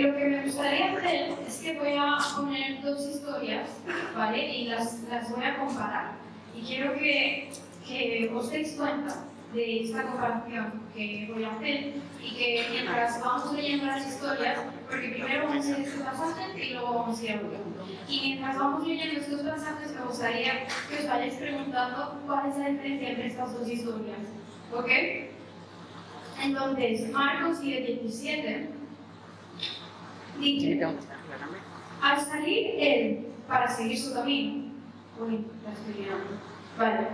lo que me gustaría hacer es que voy a poner dos historias, ¿vale? Y las voy a comparar. Y quiero que os deis cuenta de esta comparación que voy a hacer y que mientras vamos leyendo las historias, porque primero vamos a ir a este pasaje y luego vamos a ir a otro. Y mientras vamos leyendo estos pasajes, me gustaría que os vayáis preguntando cuál es la diferencia entre estas dos historias. ¿Ok? Entonces, Marcos 10:17 dice: al salir él para seguir su camino. Uy, la estoy liando. Vale.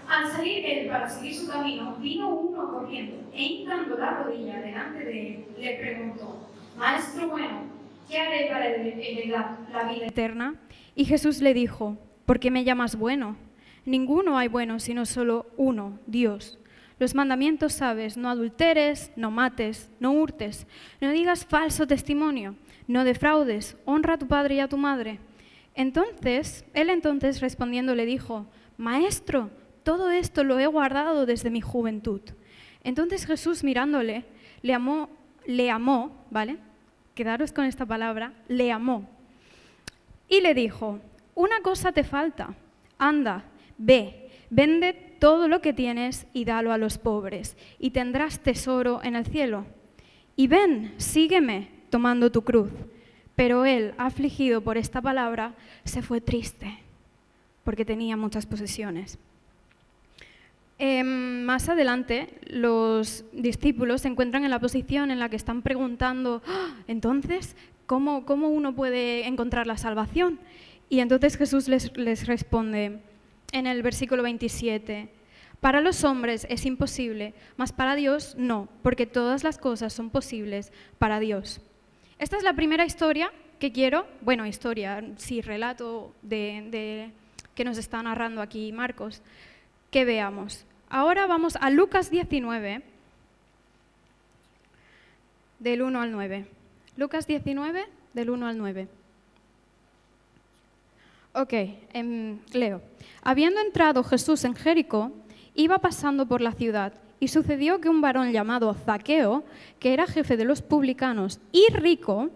Al salir él para seguir su camino, vino uno corriendo e hincando la rodilla delante de él, le preguntó: Maestro bueno, ¿qué haré para heredar la vida eterna? Y Jesús le dijo: ¿por qué me llamas bueno? Ninguno hay bueno sino solo uno, Dios. Los mandamientos sabes: no adulteres, no mates, no hurtes, no digas falso testimonio, no defraudes, honra a tu padre y a tu madre. Él respondiendo le dijo: Maestro, todo esto lo he guardado desde mi juventud. Entonces Jesús, mirándole, le amó, ¿vale? Quedaros con esta palabra, le amó. Y le dijo: una cosa te falta, anda, ve, vende todo lo que tienes y dalo a los pobres, y tendrás tesoro en el cielo. Y ven, sígueme, tomando tu cruz. Pero él, afligido por esta palabra, se fue triste, porque tenía muchas posesiones. Más adelante, los discípulos se encuentran en la posición en la que están preguntando: entonces, ¿cómo uno puede encontrar la salvación? Y entonces Jesús les responde en el versículo 27: para los hombres es imposible, mas para Dios no, porque todas las cosas son posibles para Dios. Esta es la primera historia que quiero, relato que nos está narrando aquí Marcos, que veamos. Ahora vamos a Lucas 19, del 1 al 9. Lucas 19, del 1 al 9. Ok, leo. Habiendo entrado Jesús en Jericó, iba pasando por la ciudad, y sucedió que un varón llamado Zaqueo, que era jefe de los publicanos y rico,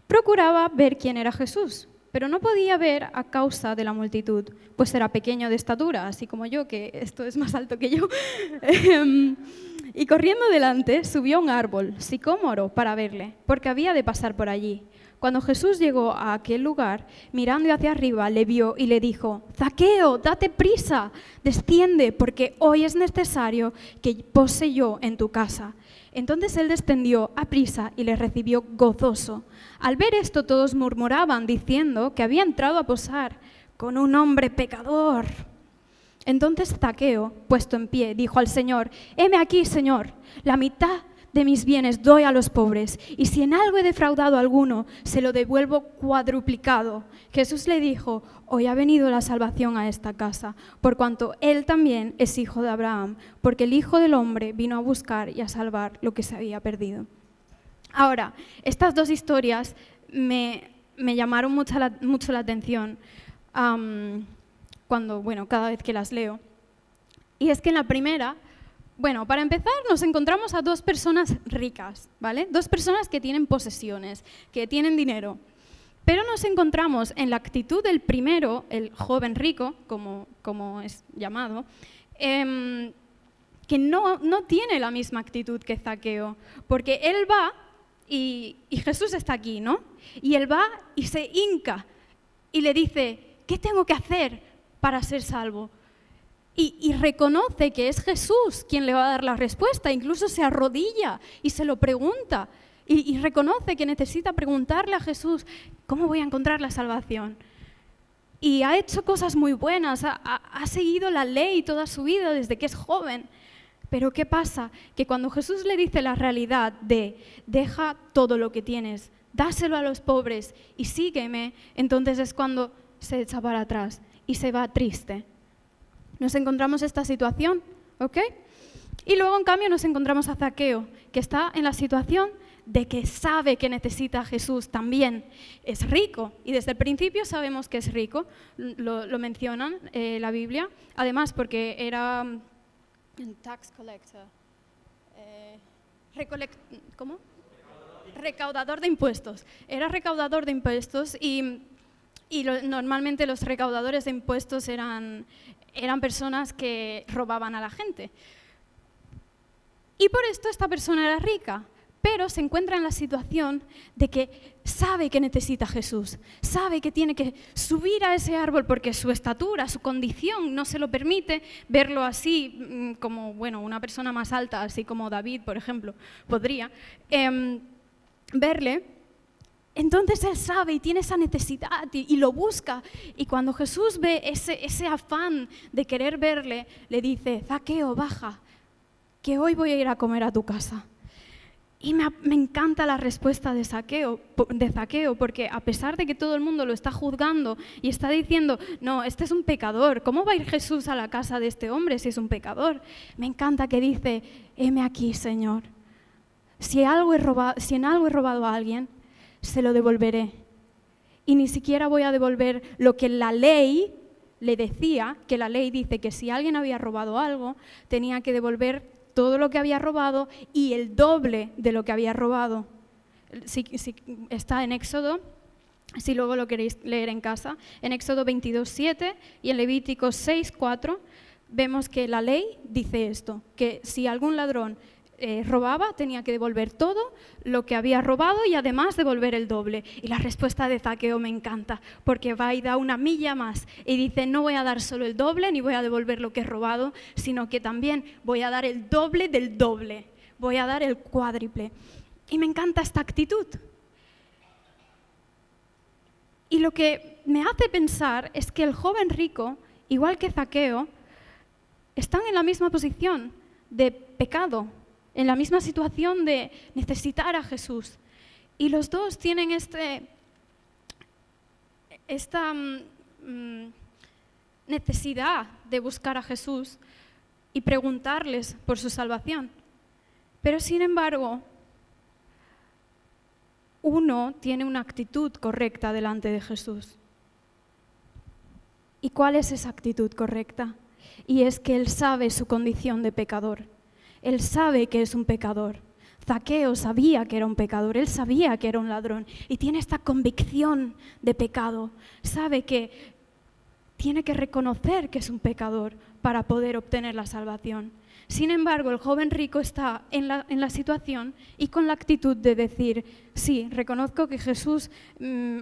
procuraba ver quién era Jesús, pero no podía ver a causa de la multitud, pues era pequeño de estatura, así como yo, que esto es más alto que yo. Y corriendo delante, subió a un árbol, sicómoro, para verle, porque había de pasar por allí. Cuando Jesús llegó a aquel lugar, mirando hacia arriba, le vio y le dijo: Zaqueo, date prisa, desciende, porque hoy es necesario que pose yo en tu casa. Entonces él descendió a prisa y le recibió gozoso. Al ver esto, todos murmuraban, diciendo que había entrado a posar con un hombre pecador. Entonces Zaqueo, puesto en pie, dijo al Señor: heme aquí, Señor, la mitad de mis bienes doy a los pobres, y si en algo he defraudado a alguno, se lo devuelvo cuadruplicado. Jesús le dijo: hoy ha venido la salvación a esta casa, por cuanto él también es hijo de Abraham, porque el Hijo del Hombre vino a buscar y a salvar lo que se había perdido. Ahora, estas dos historias me llamaron mucho la atención cada vez que las leo. Y es que en la primera, para empezar, nos encontramos a dos personas ricas, ¿vale? Dos personas que tienen posesiones, que tienen dinero. Pero nos encontramos en la actitud del primero, el joven rico, como es llamado, que no tiene la misma actitud que Zaqueo, porque él va y Jesús está aquí, ¿no? Y él va y se hinca y le dice: ¿qué tengo que hacer para ser salvo? Y reconoce que es Jesús quien le va a dar la respuesta, incluso se arrodilla y se lo pregunta, y reconoce que necesita preguntarle a Jesús: ¿cómo voy a encontrar la salvación? Y ha hecho cosas muy buenas, ha seguido la ley toda su vida desde que es joven. Pero ¿qué pasa? Que cuando Jesús le dice la realidad de deja todo lo que tienes, dáselo a los pobres y sígueme, entonces es cuando se echa para atrás y se va triste. Nos encontramos esta situación, ¿ok? Y luego, en cambio, nos encontramos a Zaqueo, que está en la situación de que sabe que necesita a Jesús también. Es rico, y desde el principio sabemos que es rico, lo mencionan la Biblia, además porque era un tax collector. ¿Cómo? Recaudador de impuestos. Era recaudador de impuestos y normalmente los recaudadores de impuestos eran personas que robaban a la gente. Y por esto esta persona era rica, pero se encuentra en la situación de que sabe que necesita a Jesús, sabe que tiene que subir a ese árbol porque su estatura, su condición no se lo permite verlo así como, bueno, una persona más alta, así como David, por ejemplo, podría verle. Entonces él sabe y tiene esa necesidad y lo busca. Y cuando Jesús ve ese afán de querer verle, le dice: Zaqueo, baja, que hoy voy a ir a comer a tu casa. Y me encanta la respuesta de Zaqueo, porque a pesar de que todo el mundo lo está juzgando y está diciendo: no, este es un pecador, ¿cómo va a ir Jesús a la casa de este hombre si es un pecador? Me encanta que dice: heme aquí, Señor. Si en algo he robado a alguien, se lo devolveré. Y ni siquiera voy a devolver lo que la ley le decía, que la ley dice que si alguien había robado algo, tenía que devolver todo lo que había robado y el doble de lo que había robado. Si está en Éxodo, si luego lo queréis leer en casa, en Éxodo 22:7 y en Levítico 6:4, vemos que la ley dice esto, que si algún ladrón robaba, tenía que devolver todo lo que había robado y además devolver el doble. Y la respuesta de Zaqueo me encanta, porque va y da una milla más y dice: no voy a dar solo el doble, ni voy a devolver lo que he robado, sino que también voy a dar el doble del doble, voy a dar el cuádruple. Y me encanta esta actitud. Y lo que me hace pensar es que el joven rico, igual que Zaqueo, están en la misma posición de pecado, en la misma situación de necesitar a Jesús. Y los dos tienen esta necesidad de buscar a Jesús y preguntarles por su salvación. Pero sin embargo, uno tiene una actitud correcta delante de Jesús. ¿Y cuál es esa actitud correcta? Y es que él sabe su condición de pecador. Él sabe que es un pecador. Zaqueo sabía que era un pecador, él sabía que era un ladrón y tiene esta convicción de pecado. Sabe que tiene que reconocer que es un pecador para poder obtener la salvación. Sin embargo, el joven rico está en la situación y con la actitud de decir: sí, reconozco que Jesús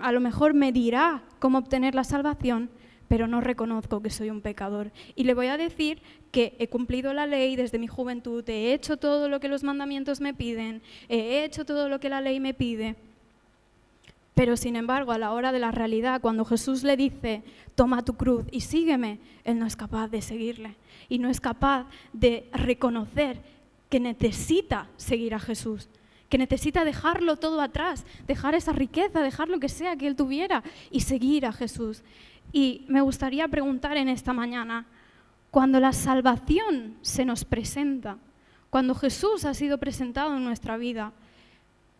a lo mejor me dirá cómo obtener la salvación, pero no reconozco que soy un pecador. Y le voy a decir que he cumplido la ley desde mi juventud, he hecho todo lo que los mandamientos me piden, he hecho todo lo que la ley me pide. Pero sin embargo, a la hora de la realidad, cuando Jesús le dice: toma tu cruz y sígueme, él no es capaz de seguirle. Y no es capaz de reconocer que necesita seguir a Jesús, que necesita dejarlo todo atrás, dejar esa riqueza, dejar lo que sea que él tuviera y seguir a Jesús. Y me gustaría preguntar en esta mañana, cuando la salvación se nos presenta, cuando Jesús ha sido presentado en nuestra vida,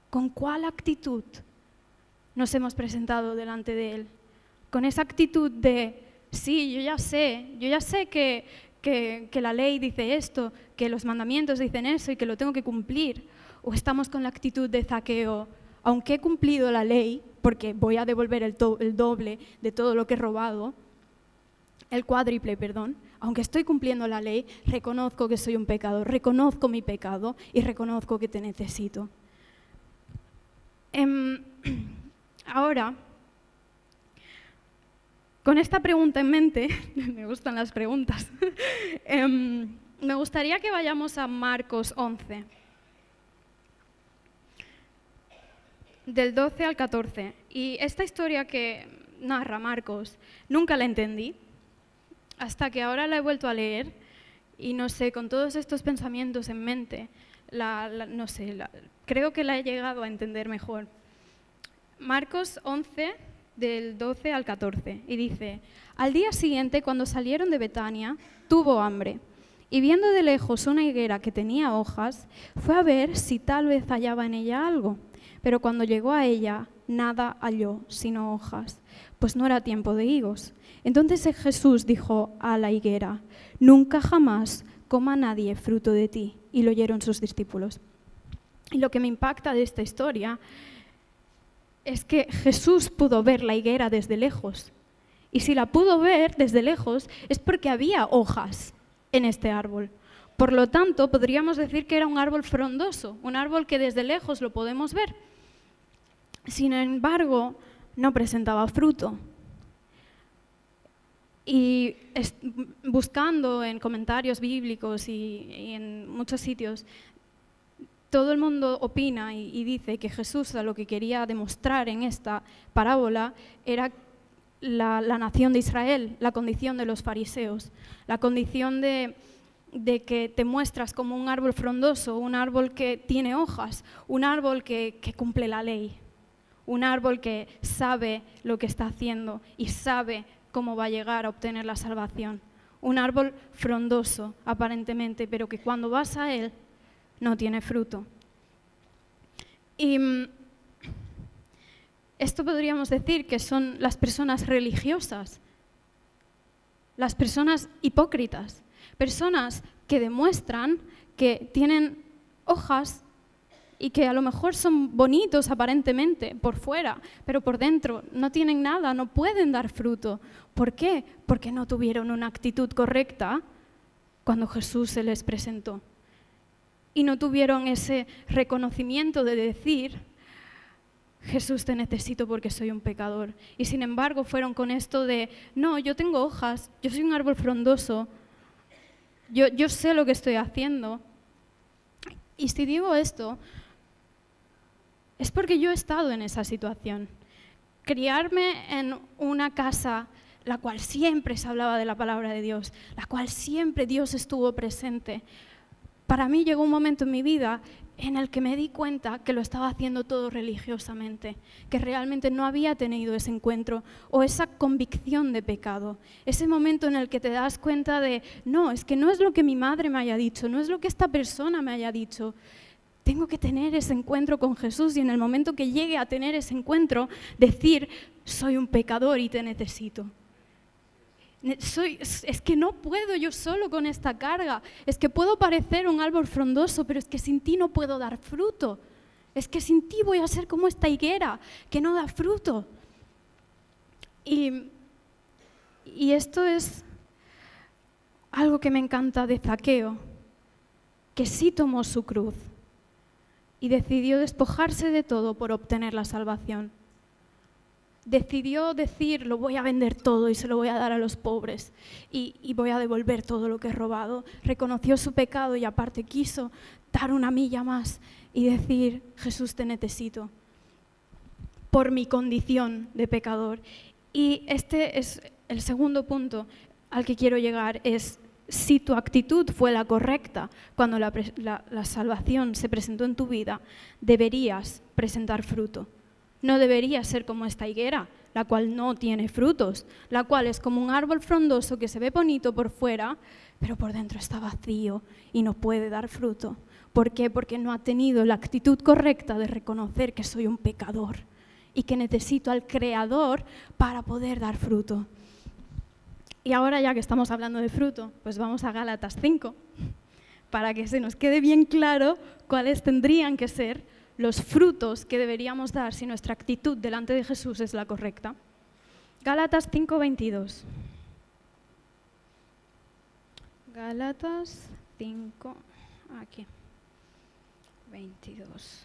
¿con cuál actitud nos hemos presentado delante de Él? Con esa actitud de: sí, yo ya sé que la ley dice esto, que los mandamientos dicen eso y que lo tengo que cumplir. ¿O estamos con la actitud de Zaqueo: aunque he cumplido la ley, porque voy a devolver el doble de todo lo que he robado, el cuádruple, perdón, aunque estoy cumpliendo la ley, reconozco que soy un pecador, reconozco mi pecado y reconozco que te necesito? Ahora, con esta pregunta en mente, me gustan las preguntas, me gustaría que vayamos a Marcos 11. Del 12 al 14. Y esta historia que narra Marcos, nunca la entendí, hasta que ahora la he vuelto a leer y no sé, con todos estos pensamientos en mente, creo que la he llegado a entender mejor. Marcos 11, del 12 al 14, y dice: al día siguiente, cuando salieron de Betania, tuvo hambre, y viendo de lejos una higuera que tenía hojas, fue a ver si tal vez hallaba en ella algo. Pero cuando llegó a ella, nada halló, sino hojas, pues no era tiempo de higos. Entonces Jesús dijo a la higuera: nunca jamás coma nadie fruto de ti. Y lo oyeron sus discípulos. Y lo que me impacta de esta historia es que Jesús pudo ver la higuera desde lejos. Y si la pudo ver desde lejos es porque había hojas en este árbol. Por lo tanto, podríamos decir que era un árbol frondoso, un árbol que desde lejos lo podemos ver. Sin embargo, no presentaba fruto. Y buscando en comentarios bíblicos y en muchos sitios, todo el mundo opina y dice que Jesús lo que quería demostrar en esta parábola era la nación de Israel, la condición de los fariseos, la condición de que te muestras como un árbol frondoso, un árbol que tiene hojas, un árbol que cumple la ley, un árbol que sabe lo que está haciendo y sabe cómo va a llegar a obtener la salvación. Un árbol frondoso, aparentemente, pero que cuando vas a él no tiene fruto. Y esto podríamos decir que son las personas religiosas, las personas hipócritas, personas que demuestran que tienen hojas y que a lo mejor son bonitos aparentemente por fuera, pero por dentro no tienen nada, no pueden dar fruto. ¿Por qué? Porque no tuvieron una actitud correcta cuando Jesús se les presentó. Y no tuvieron ese reconocimiento de decir, Jesús, te necesito porque soy un pecador. Y sin embargo fueron con esto de, no, yo tengo hojas, yo soy un árbol frondoso, yo sé lo que estoy haciendo. Y si digo esto, es porque yo he estado en esa situación. Criarme en una casa la cual siempre se hablaba de la palabra de Dios, la cual siempre Dios estuvo presente. Para mí llegó un momento en mi vida en el que me di cuenta que lo estaba haciendo todo religiosamente, que realmente no había tenido ese encuentro o esa convicción de pecado. Ese momento en el que te das cuenta de, no, es que no es lo que mi madre me haya dicho, no es lo que esta persona me haya dicho. Tengo que tener ese encuentro con Jesús y en el momento que llegue a tener ese encuentro, decir, soy un pecador y te necesito. Es que no puedo yo solo con esta carga, es que puedo parecer un árbol frondoso, pero es que sin ti no puedo dar fruto, es que sin ti voy a ser como esta higuera que no da fruto. Y esto es algo que me encanta de Zaqueo, que sí tomó su cruz y decidió despojarse de todo por obtener la salvación. Decidió decir, lo voy a vender todo y se lo voy a dar a los pobres y voy a devolver todo lo que he robado. Reconoció su pecado y aparte quiso dar una milla más y decir, Jesús, te necesito por mi condición de pecador. Y este es el segundo punto al que quiero llegar, es si tu actitud fue la correcta cuando la salvación se presentó en tu vida, deberías presentar fruto. No debería ser como esta higuera, la cual no tiene frutos, la cual es como un árbol frondoso que se ve bonito por fuera, pero por dentro está vacío y no puede dar fruto. ¿Por qué? Porque no ha tenido la actitud correcta de reconocer que soy un pecador y que necesito al Creador para poder dar fruto. Y ahora, ya que estamos hablando de fruto, pues vamos a Gálatas 5, para que se nos quede bien claro cuáles tendrían que ser los frutos que deberíamos dar si nuestra actitud delante de Jesús es la correcta. Gálatas 5:22. Gálatas 5, aquí, 22.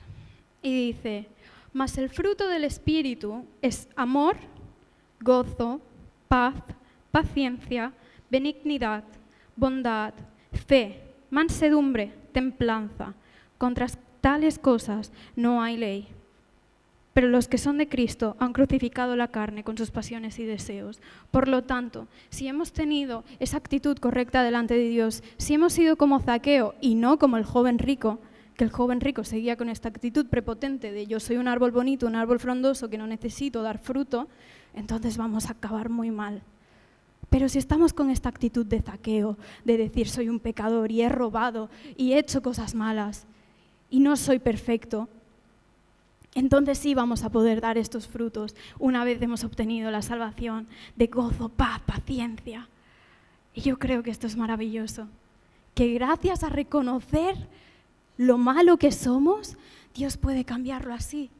Y dice, mas el fruto del Espíritu es amor, gozo, paz, paciencia, benignidad, bondad, fe, mansedumbre, templanza. Contra tales cosas no hay ley. Pero los que son de Cristo han crucificado la carne con sus pasiones y deseos. Por lo tanto, si hemos tenido esa actitud correcta delante de Dios, si hemos sido como Zaqueo y no como el joven rico, que el joven rico seguía con esta actitud prepotente de yo soy un árbol bonito, un árbol frondoso que no necesito dar fruto, entonces vamos a acabar muy mal. Pero si estamos con esta actitud de Zaqueo, de decir soy un pecador y he robado y he hecho cosas malas, y no soy perfecto, entonces sí vamos a poder dar estos frutos una vez hemos obtenido la salvación de gozo, paz, paciencia. Y yo creo que esto es maravilloso, que gracias a reconocer lo malo que somos, Dios puede cambiarlo así.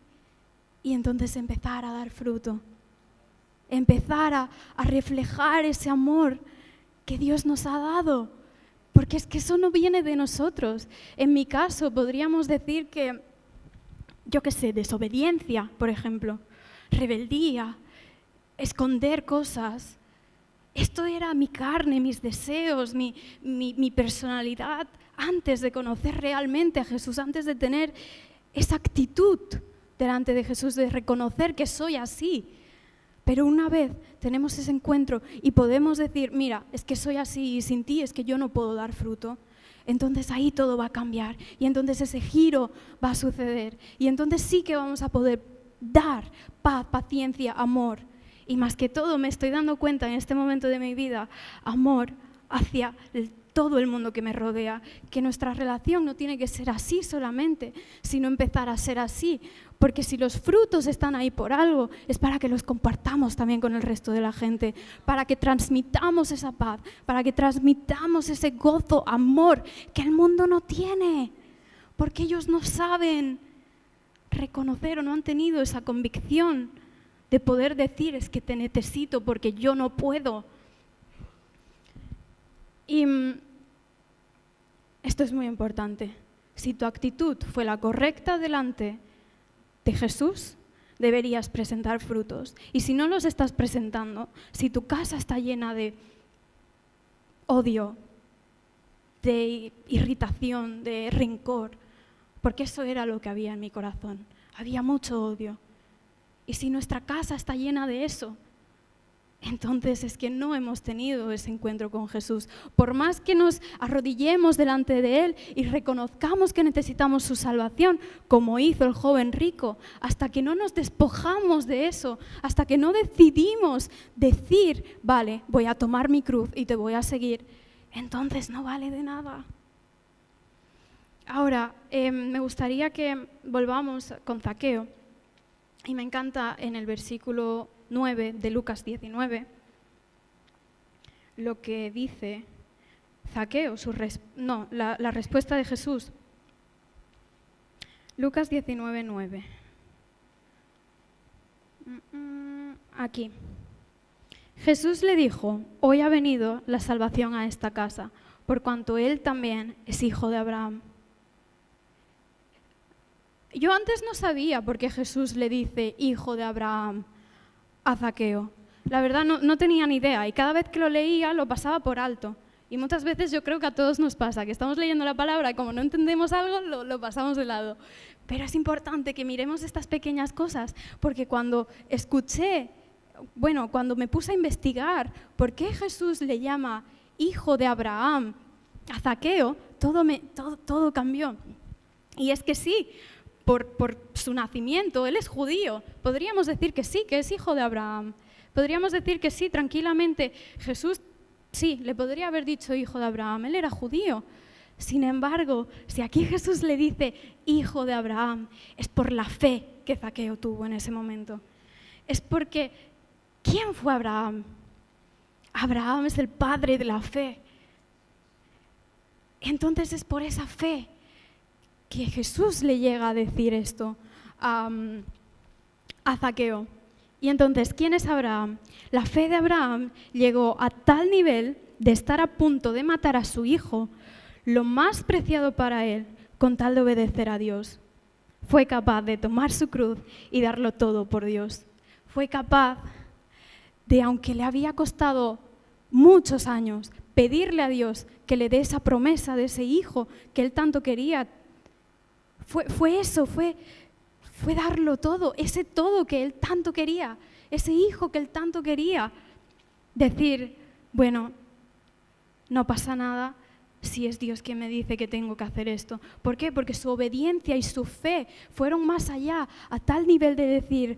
Y entonces empezar a dar fruto. Empezar a reflejar ese amor que Dios nos ha dado. Porque es que eso no viene de nosotros. En mi caso podríamos decir que, yo qué sé, desobediencia, por ejemplo, rebeldía, esconder cosas. Esto era mi carne, mis deseos, mi personalidad antes de conocer realmente a Jesús, antes de tener esa actitud delante de Jesús, de reconocer que soy así. Pero una vez tenemos ese encuentro y podemos decir, mira, es que soy así y sin ti es que yo no puedo dar fruto, entonces ahí todo va a cambiar y entonces ese giro va a suceder y entonces sí que vamos a poder dar paz, paciencia, amor. Y más que todo me estoy dando cuenta en este momento de mi vida, amor hacia todo el mundo que me rodea, que nuestra relación no tiene que ser así solamente, sino empezar a ser así, porque si los frutos están ahí por algo, es para que los compartamos también con el resto de la gente, para que transmitamos esa paz, para que transmitamos ese gozo, amor que el mundo no tiene, porque ellos no saben reconocer o no han tenido esa convicción de poder decir, es que te necesito porque yo no puedo. Y esto es muy importante. Si tu actitud fue la correcta delante de Jesús, deberías presentar frutos. Y si no los estás presentando, si tu casa está llena de odio, de irritación, de rencor, porque eso era lo que había en mi corazón. Había mucho odio. Y si nuestra casa está llena de eso, entonces es que no hemos tenido ese encuentro con Jesús. Por más que nos arrodillemos delante de Él y reconozcamos que necesitamos su salvación, como hizo el joven rico, hasta que no nos despojamos de eso, hasta que no decidimos decir, vale, voy a tomar mi cruz y te voy a seguir, entonces no vale de nada. Ahora, me gustaría que volvamos con Zaqueo. Y me encanta en el versículo 9 de Lucas 19 lo que dice Zaqueo, la respuesta de Jesús. Lucas 19, 9. Aquí. Jesús le dijo, hoy ha venido la salvación a esta casa, por cuanto él también es hijo de Abraham. Yo antes no sabía por qué Jesús le dice hijo de Abraham a Zaqueo. La verdad no tenía ni idea y cada vez que lo leía lo pasaba por alto. Y muchas veces yo creo que a todos nos pasa, que estamos leyendo la palabra y como no entendemos algo lo pasamos de lado. Pero es importante que miremos estas pequeñas cosas porque cuando cuando me puse a investigar por qué Jesús le llama hijo de Abraham a Zaqueo, todo cambió. Y es que sí, por su nacimiento, él es judío. Podríamos decir que sí, que es hijo de Abraham. Podríamos decir que sí, tranquilamente. Jesús, sí, le podría haber dicho hijo de Abraham. Él era judío. Sin embargo, si aquí Jesús le dice hijo de Abraham, es por la fe que Zaqueo tuvo en ese momento. Es porque, ¿quién fue Abraham? Abraham es el padre de la fe. Entonces es por esa fe que Jesús le llega a decir esto a Zaqueo. Y entonces, ¿quién es Abraham? La fe de Abraham llegó a tal nivel de estar a punto de matar a su hijo, lo más preciado para él, con tal de obedecer a Dios. Fue capaz de tomar su cruz y darlo todo por Dios. Fue capaz de, aunque le había costado muchos años, pedirle a Dios que le dé esa promesa de ese hijo que él tanto quería. Fue darlo todo, ese todo que él tanto quería, ese hijo que él tanto quería. Decir, bueno, no pasa nada si es Dios quien me dice que tengo que hacer esto. ¿Por qué? Porque su obediencia y su fe fueron más allá, a tal nivel de decir,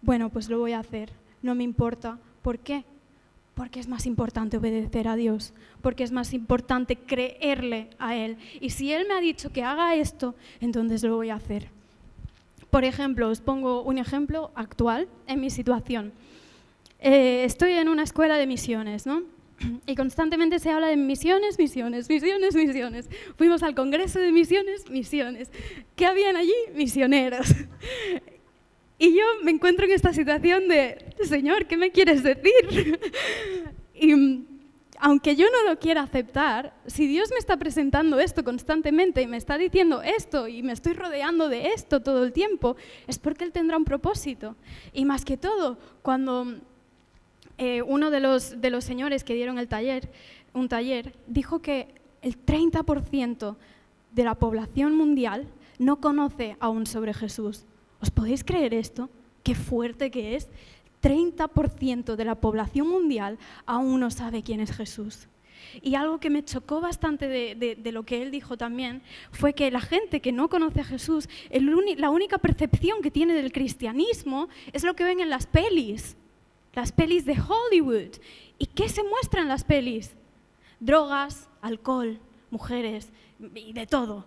bueno, pues lo voy a hacer, no me importa. ¿Por qué? Porque es más importante obedecer a Dios, porque es más importante creerle a Él. Y si Él me ha dicho que haga esto, entonces lo voy a hacer. Por ejemplo, os pongo un ejemplo actual en mi situación. Estoy en una escuela de misiones, ¿no? Y constantemente se habla de misiones, misiones, misiones, misiones. Fuimos al Congreso de Misiones, misiones. ¿Qué habían allí? Misioneros. Y yo me encuentro en esta situación de, Señor, ¿qué me quieres decir? Y aunque yo no lo quiera aceptar, si Dios me está presentando esto constantemente y me está diciendo esto y me estoy rodeando de esto todo el tiempo, es porque Él tendrá un propósito. Y más que todo, cuando uno de los señores que dieron un taller, dijo que el 30% de la población mundial no conoce aún sobre Jesús. ¿Os podéis creer esto? Qué fuerte que es. 30% de la población mundial aún no sabe quién es Jesús. Y algo que me chocó bastante de lo que él dijo también fue que la gente que no conoce a Jesús, la única percepción que tiene del cristianismo es lo que ven en las pelis de Hollywood. ¿Y qué se muestra en las pelis? Drogas, alcohol, mujeres y de todo.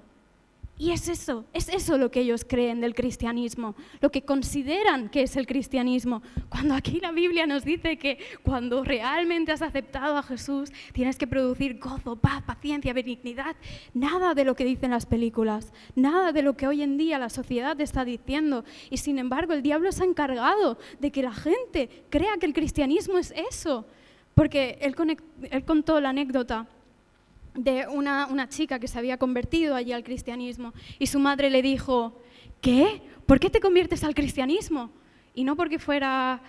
Y es eso lo que ellos creen del cristianismo, lo que consideran que es el cristianismo. Cuando aquí la Biblia nos dice que cuando realmente has aceptado a Jesús tienes que producir gozo, paz, paciencia, benignidad. Nada de lo que dicen las películas, nada de lo que hoy en día la sociedad está diciendo. Y sin embargo el diablo se ha encargado de que la gente crea que el cristianismo es eso. Porque él contó la anécdota de una chica que se había convertido allí al cristianismo y su madre le dijo, ¿qué? ¿Por qué te conviertes al cristianismo? Y no porque fuera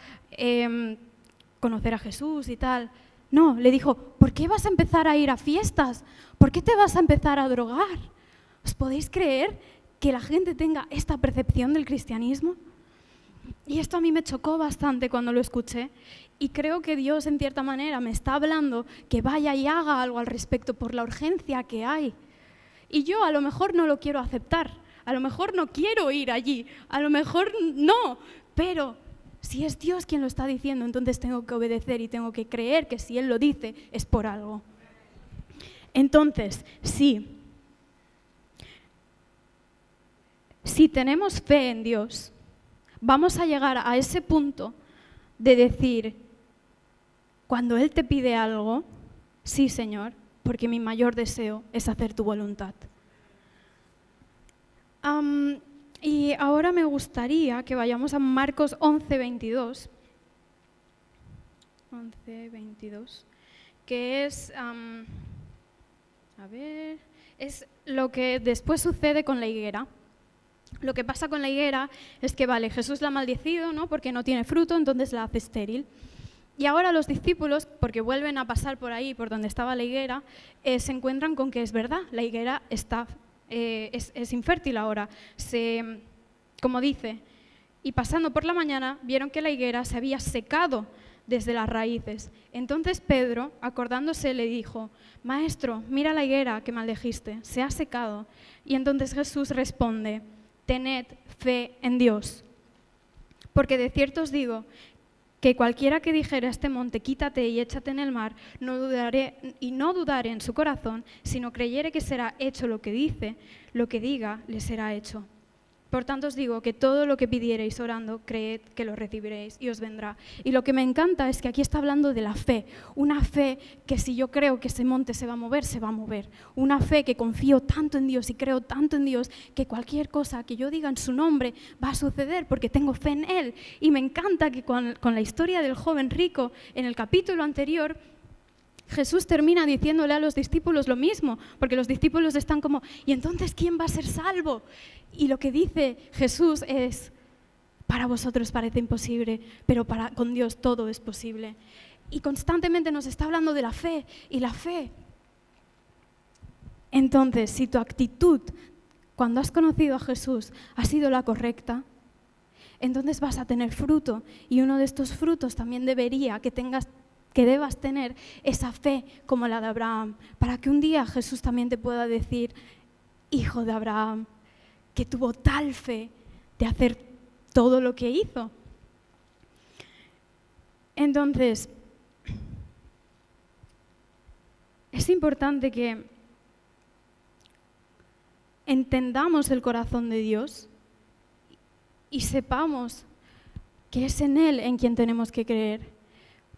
conocer a Jesús y tal. No, le dijo, ¿por qué vas a empezar a ir a fiestas? ¿Por qué te vas a empezar a drogar? ¿Os podéis creer que la gente tenga esta percepción del cristianismo? Y esto a mí me chocó bastante cuando lo escuché y creo que Dios en cierta manera me está hablando que vaya y haga algo al respecto por la urgencia que hay. Y yo a lo mejor no lo quiero aceptar, a lo mejor no quiero ir allí, a lo mejor no, pero si es Dios quien lo está diciendo, entonces tengo que obedecer y tengo que creer que si Él lo dice es por algo. Entonces, si tenemos fe en Dios, vamos a llegar a ese punto de decir, cuando Él te pide algo, sí, Señor, porque mi mayor deseo es hacer tu voluntad. Y ahora me gustaría que vayamos a Marcos 11:22. 11:22, que es lo que después sucede con la higuera. Lo que pasa con la higuera es que, vale, Jesús la ha maldecido, ¿no? Porque no tiene fruto, entonces la hace estéril. Y ahora los discípulos, porque vuelven a pasar por ahí, por donde estaba la higuera, se encuentran con que es verdad, la higuera es infértil ahora. Como dice, y pasando por la mañana, vieron que la higuera se había secado desde las raíces. Entonces Pedro, acordándose, le dijo, Maestro, mira la higuera que maldijiste, se ha secado. Y entonces Jesús responde, tened fe en Dios, porque de cierto os digo que cualquiera que dijere a este monte, quítate y échate en el mar, no dudaré en su corazón, sino creyere que será hecho lo que dice, lo que diga le será hecho. Por tanto os digo que todo lo que pidiereis orando, creed que lo recibiréis y os vendrá. Y lo que me encanta es que aquí está hablando de la fe, una fe que si yo creo que ese monte se va a mover, se va a mover. Una fe que confío tanto en Dios y creo tanto en Dios que cualquier cosa que yo diga en su nombre va a suceder porque tengo fe en Él. Y me encanta que con la historia del joven rico en el capítulo anterior, Jesús termina diciéndole a los discípulos lo mismo, porque los discípulos están como, ¿y entonces quién va a ser salvo? Y lo que dice Jesús es, para vosotros parece imposible, pero con Dios todo es posible. Y constantemente nos está hablando de la fe y la fe. Entonces, si tu actitud cuando has conocido a Jesús ha sido la correcta, entonces vas a tener fruto. Y uno de estos frutos también debería que debas tener esa fe como la de Abraham, para que un día Jesús también te pueda decir, hijo de Abraham, que tuvo tal fe de hacer todo lo que hizo. Entonces, es importante que entendamos el corazón de Dios y sepamos que es en Él en quien tenemos que creer.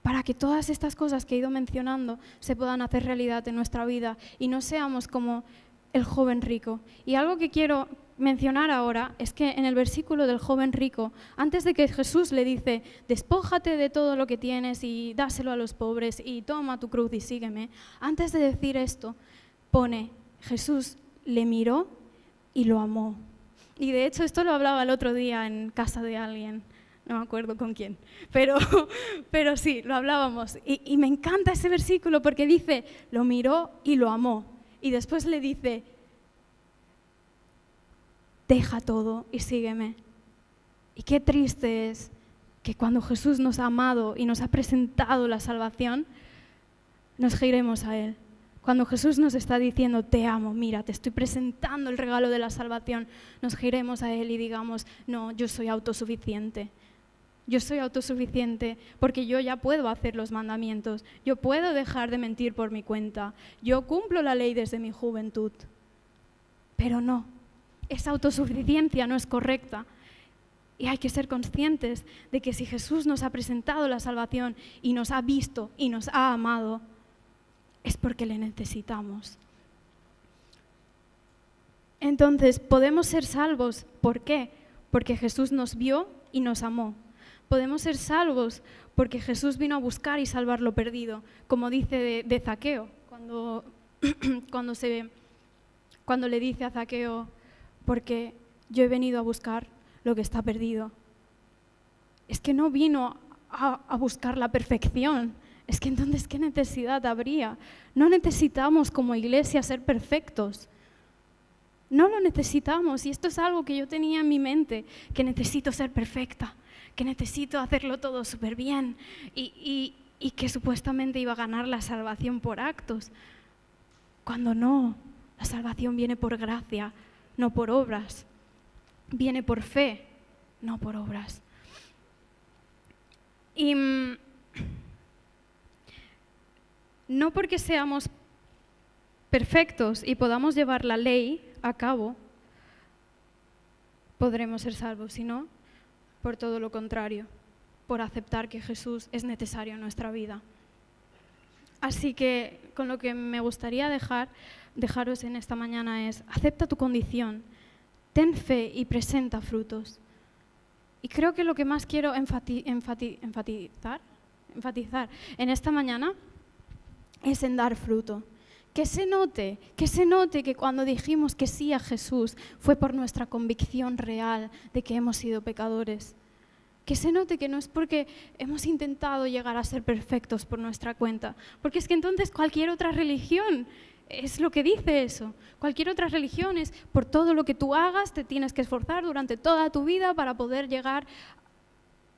para que todas estas cosas que he ido mencionando se puedan hacer realidad en nuestra vida y no seamos como el joven rico. Y algo que quiero mencionar ahora es que en el versículo del joven rico, antes de que Jesús le dice, despójate de todo lo que tienes y dáselo a los pobres y toma tu cruz y sígueme, antes de decir esto, pone, Jesús le miró y lo amó. Y de hecho esto lo hablaba el otro día en casa de alguien, no me acuerdo con quién, pero sí, lo hablábamos. Y me encanta ese versículo porque dice, lo miró y lo amó. Y después le dice, deja todo y sígueme. Y qué triste es que cuando Jesús nos ha amado y nos ha presentado la salvación, nos giremos a Él. Cuando Jesús nos está diciendo, te amo, mira, te estoy presentando el regalo de la salvación, nos giremos a Él y digamos, no, yo soy autosuficiente. Yo soy autosuficiente porque yo ya puedo hacer los mandamientos, yo puedo dejar de mentir por mi cuenta, yo cumplo la ley desde mi juventud. Pero no, esa autosuficiencia no es correcta. Y hay que ser conscientes de que si Jesús nos ha presentado la salvación y nos ha visto y nos ha amado, es porque le necesitamos. Entonces, podemos ser salvos. ¿Por qué? Porque Jesús nos vio y nos amó. Podemos ser salvos porque Jesús vino a buscar y salvar lo perdido, como dice de Zaqueo, cuando le dice a Zaqueo, porque yo he venido a buscar lo que está perdido. Es que no vino a buscar la perfección. Es que entonces, ¿qué necesidad habría? No necesitamos como iglesia ser perfectos. No lo necesitamos. Y esto es algo que yo tenía en mi mente, que necesito ser perfecta, que necesito hacerlo todo súper bien y que supuestamente iba a ganar la salvación por actos. Cuando no, la salvación viene por gracia, no por obras. Viene por fe, no por obras. Y no porque seamos perfectos y podamos llevar la ley a cabo, podremos ser salvos, sino por todo lo contrario, por aceptar que Jesús es necesario en nuestra vida. Así que con lo que me gustaría dejaros en esta mañana es, acepta tu condición, ten fe y presenta frutos. Y creo que lo que más quiero enfatizar en esta mañana es en dar fruto. Que se note que cuando dijimos que sí a Jesús fue por nuestra convicción real de que hemos sido pecadores. Que se note que no es porque hemos intentado llegar a ser perfectos por nuestra cuenta. Porque es que entonces cualquier otra religión es lo que dice eso. Cualquier otra religión es por todo lo que tú hagas te tienes que esforzar durante toda tu vida para poder llegar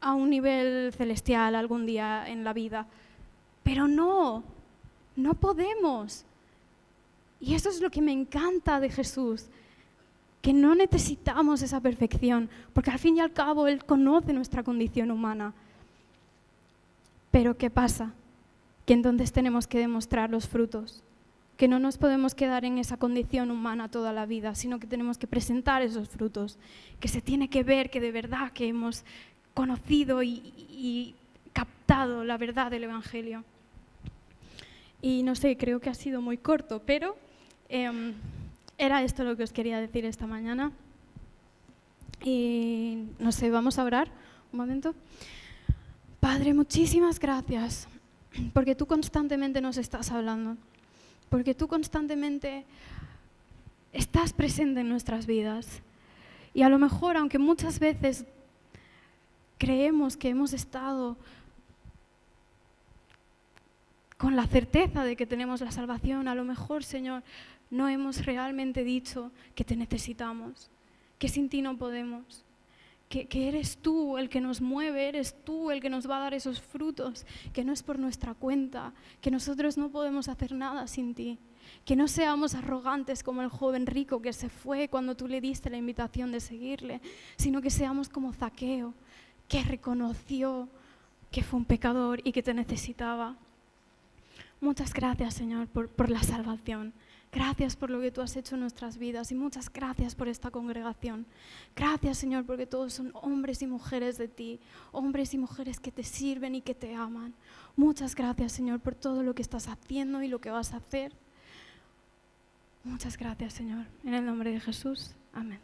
a un nivel celestial algún día en la vida. Pero no podemos. Y eso es lo que me encanta de Jesús, que no necesitamos esa perfección, porque al fin y al cabo Él conoce nuestra condición humana. Pero ¿qué pasa? Que entonces tenemos que demostrar los frutos, que no nos podemos quedar en esa condición humana toda la vida, sino que tenemos que presentar esos frutos, que se tiene que ver que de verdad que hemos conocido y captado la verdad del Evangelio. Y no sé, creo que ha sido muy corto, pero era esto lo que os quería decir esta mañana. Y no sé, vamos a orar un momento. Padre, muchísimas gracias, porque tú constantemente nos estás hablando, porque tú constantemente estás presente en nuestras vidas. Y a lo mejor, aunque muchas veces creemos que hemos estado con la certeza de que tenemos la salvación, a lo mejor, Señor, no hemos realmente dicho que te necesitamos, que sin ti no podemos, que eres tú el que nos mueve, eres tú el que nos va a dar esos frutos, que no es por nuestra cuenta, que nosotros no podemos hacer nada sin ti, que no seamos arrogantes como el joven rico que se fue cuando tú le diste la invitación de seguirle, sino que seamos como Zaqueo, que reconoció que fue un pecador y que te necesitaba. Muchas gracias, Señor, por la salvación. Gracias por lo que tú has hecho en nuestras vidas y muchas gracias por esta congregación. Gracias, Señor, porque todos son hombres y mujeres de ti, hombres y mujeres que te sirven y que te aman. Muchas gracias, Señor, por todo lo que estás haciendo y lo que vas a hacer. Muchas gracias, Señor. En el nombre de Jesús. Amén.